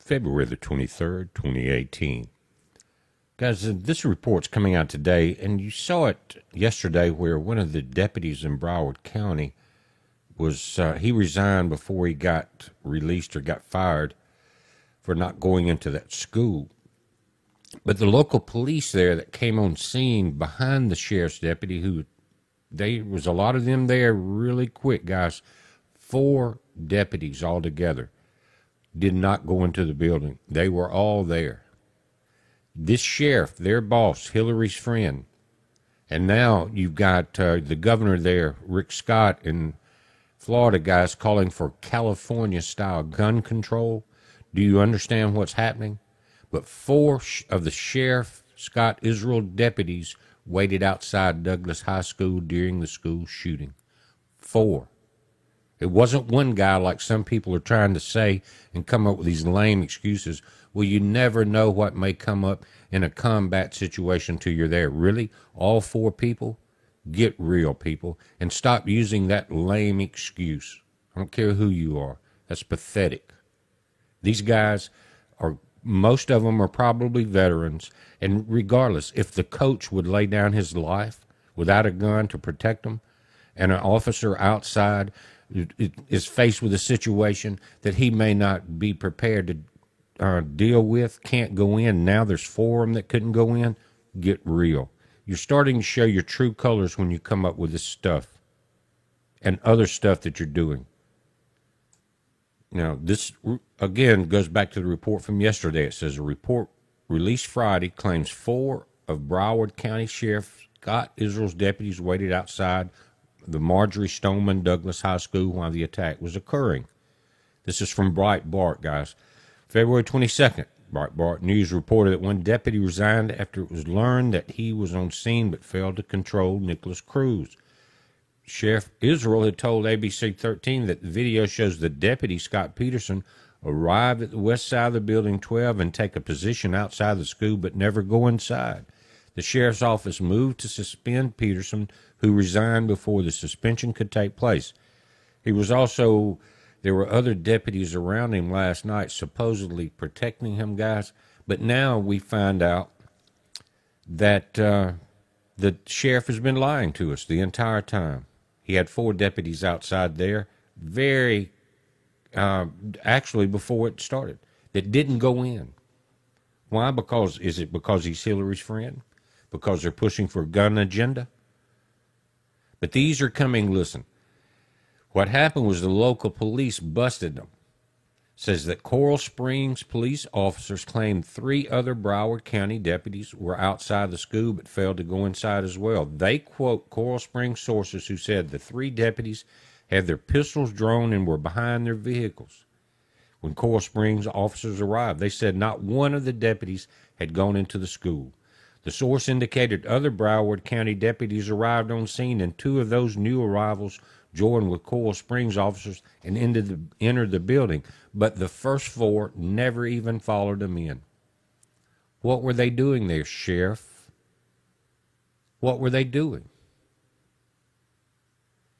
February the 23rd, 2018. Guys, this report's coming out today, and you saw it yesterday where one of the deputies in Broward County he resigned before he got released or got fired for not going into that school. But the local police there that came on scene behind the sheriff's deputy, there was a lot of them there really quick, guys. 4 deputies altogether did not go into the building. They were all there. This sheriff, their boss, Hillary's friend, and now you've got the governor there, Rick Scott, in Florida, guys, calling for California-style gun control. Do you understand what's happening? But 4 of the Sheriff Scott Israel deputies waited outside Douglas High School during the school shooting. 4. It wasn't one guy like some people are trying to say and come up with these lame excuses. Well, you never know what may come up in a combat situation till you're there. Really? All 4 people? Get real, people, and stop using that lame excuse. I don't care who you are. That's pathetic. These guys most of them are probably veterans, and regardless, if the coach would lay down his life without a gun to protect them, and an officer outside is faced with a situation that he may not be prepared to deal with, can't go in, now there's 4 of them that couldn't go in, get real. You're starting to show your true colors when you come up with this stuff and other stuff that you're doing. Now, this, again, goes back to the report from yesterday. It says a report released Friday claims 4 of Broward County Sheriff Scott Israel's deputies waited outside the Marjorie Stoneman Douglas High School while the attack was occurring. This is from Breitbart, guys. February 22nd, Breitbart News reported that one deputy resigned after it was learned that he was on scene but failed to control Nicholas Cruz. Sheriff Israel had told ABC 13 that the video shows the deputy, Scott Peterson, arrive at the west side of the building 12 and take a position outside the school but never go inside. The sheriff's office moved to suspend Peterson, who resigned before the suspension could take place. There were other deputies around him last night supposedly protecting him, guys, but now we find out that the sheriff has been lying to us the entire time. He had 4 deputies outside there, actually before it started, that didn't go in. Why? Is it because he's Hillary's friend? Because they're pushing for a gun agenda? But these are coming, listen. What happened was the local police busted them. Says that Coral Springs police officers claimed 3 other Broward County deputies were outside the school but failed to go inside as well. They quote Coral Springs sources who said the 3 deputies had their pistols drawn and were behind their vehicles. When Coral Springs officers arrived, they said not one of the deputies had gone into the school. The source indicated other Broward County deputies arrived on scene, and 2 of those new arrivals joined with Coral Springs officers and entered the building, but the first 4 never even followed them in. What were they doing there, Sheriff? What were they doing?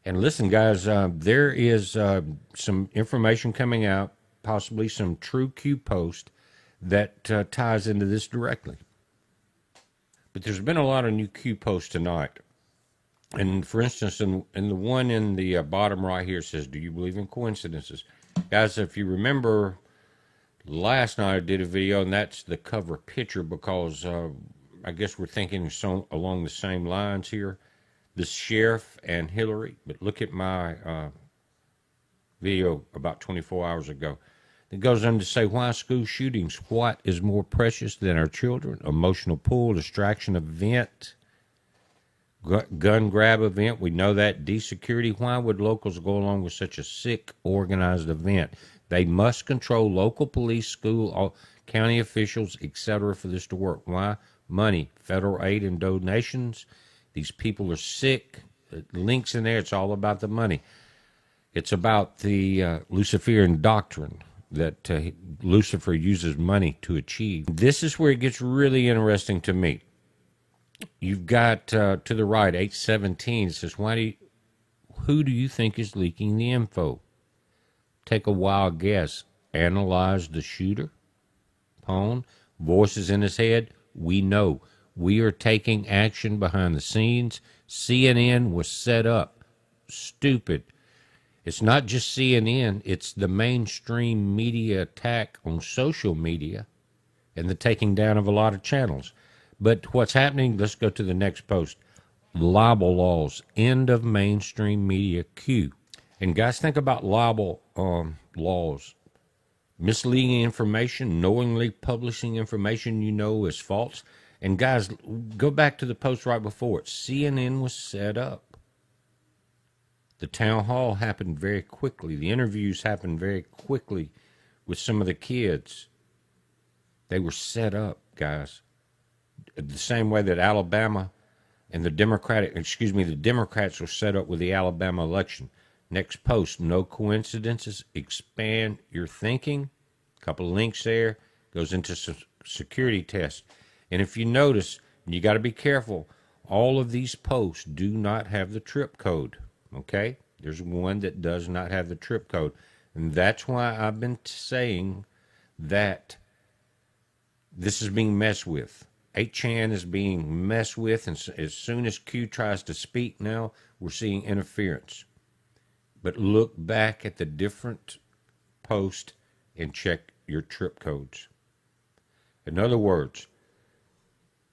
And listen, guys, there is some information coming out, possibly some True Q post that ties into this directly. But there's been a lot of new Q posts tonight. And for instance, in the one in the bottom right here says, do you believe in coincidences? Guys, if you remember, last night I did a video, and that's the cover picture because I guess we're thinking along the same lines here. The sheriff and Hillary. But look at my video about 24 hours ago. It goes on to say, why school shootings? What is more precious than our children? Emotional pull, distraction event, gun grab event. We know that. Desecurity. Why would locals go along with such a sick, organized event? They must control local police, school, county officials, etc. for this to work. Why? Money, federal aid and donations. These people are sick. Links in there. It's all about the money. It's about the Luciferian doctrine that Lucifer uses money to achieve. This is where it gets really interesting to me. You've got to the right, 817, it says, who do you think is leaking the info? Take a wild guess. Analyze the shooter? postpone, voices in his head. We know. We are taking action behind the scenes. CNN was set up. Stupid. It's not just CNN, it's the mainstream media attack on social media and the taking down of a lot of channels. But what's happening, let's go to the next post. Libel laws, end of mainstream media Q. And guys, think about libel laws. Misleading information, knowingly publishing information you know is false. And guys, go back to the post right before it. CNN was set up. The town hall happened very quickly. The interviews happened very quickly with some of the kids. They were set up, guys. The same way that Alabama and the Democrats were set up with the Alabama election. Next post, no coincidences. Expand your thinking. A couple of links there. Goes into security tests. And if you notice, you got to be careful, all of these posts do not have the trip code. Okay? There's one that does not have the trip code. And that's why I've been saying that this is being messed with. 8chan is being messed with, and as soon as Q tries to speak now, we're seeing interference. But look back at the different posts and check your trip codes. In other words,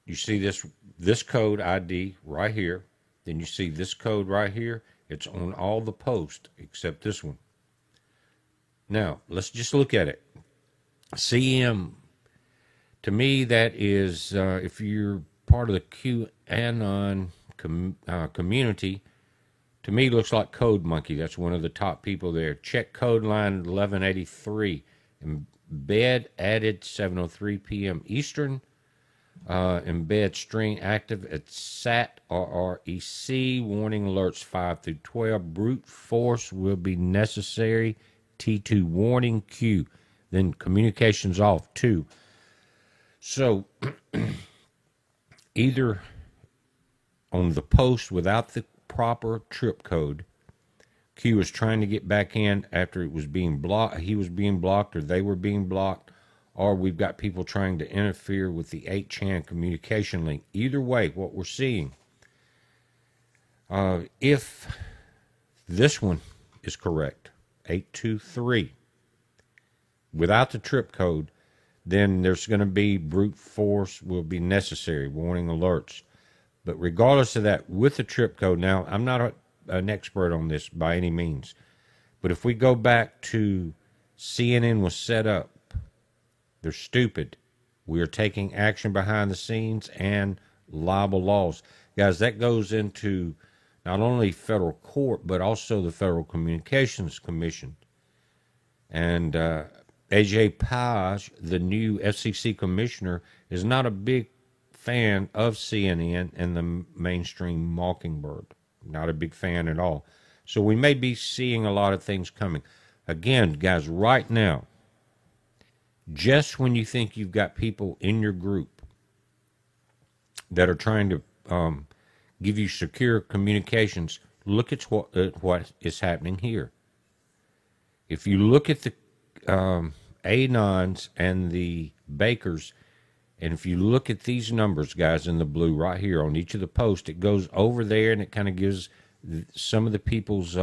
you see this code ID right here, then you see this code right here. It's on all the posts except this one. Now, let's just look at it. CM, to me, that is, if you're part of the QAnon community, to me, looks like Code Monkey. That's one of the top people there. Check code line 1183. Embed added 7:03 p.m. Eastern. Embed string active at SAT RREC. Warning alerts 5 through 12. Brute force will be necessary. T2 warning Q. Then communications off 2. So either on the post without the proper trip code, Q was trying to get back in after it was being blocked. He was being blocked, or they were being blocked. Or we've got people trying to interfere with the 8chan communication link. Either way, what we're seeing, if this one is correct, 823, without the trip code, then there's going to be brute force will be necessary, warning alerts. But regardless of that, with the trip code, now, I'm not an expert on this by any means, but if we go back to CNN was set up, they're stupid. We are taking action behind the scenes and libel laws. Guys, that goes into not only federal court, but also the Federal Communications Commission. And AJ Page, the new FCC commissioner, is not a big fan of CNN and the mainstream Mockingbird. Not a big fan at all. So we may be seeing a lot of things coming. Again, guys, right now, just when you think you've got people in your group that are trying to give you secure communications, look at what is happening here. If you look at the Anons and the Bakers, and if you look at these numbers, guys, in the blue right here on each of the posts, it goes over there and it kind of gives some of the people's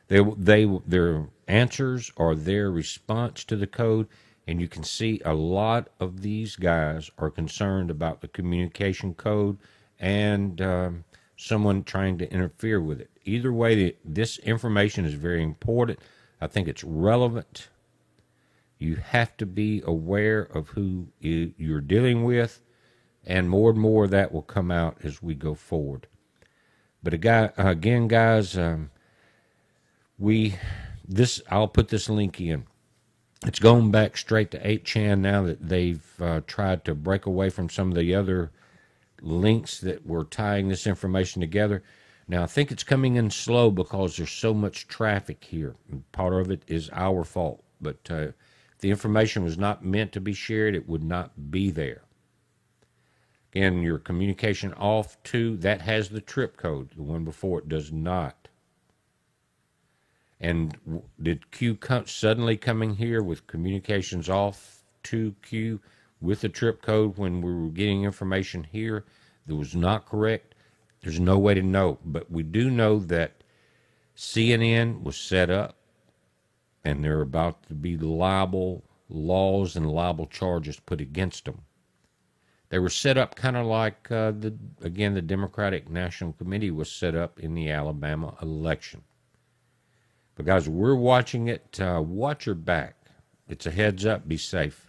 their answers or their response to the code. And you can see a lot of these guys are concerned about the communication code and someone trying to interfere with it. Either way, this information is very important. I think it's relevant. You have to be aware of who you're dealing with, and more of that will come out as we go forward. But again, guys, I'll put this link in. It's going back straight to 8chan now that they've tried to break away from some of the other links that were tying this information together. Now, I think it's coming in slow because there's so much traffic here. And part of it is our fault. But if the information was not meant to be shared, it would not be there. Again, your communication off 2, that has the trip code. The one before it does not. And did Q suddenly coming here with communications off 2Q with the trip code when we were getting information here that was not correct. There's no way to know, but we do know that CNN was set up, and there are about to be libel laws and libel charges put against them. They were set up kind of like, the Democratic National Committee was set up in the Alabama election. But guys, we're watching it. Watch your back. It's a heads up. Be safe.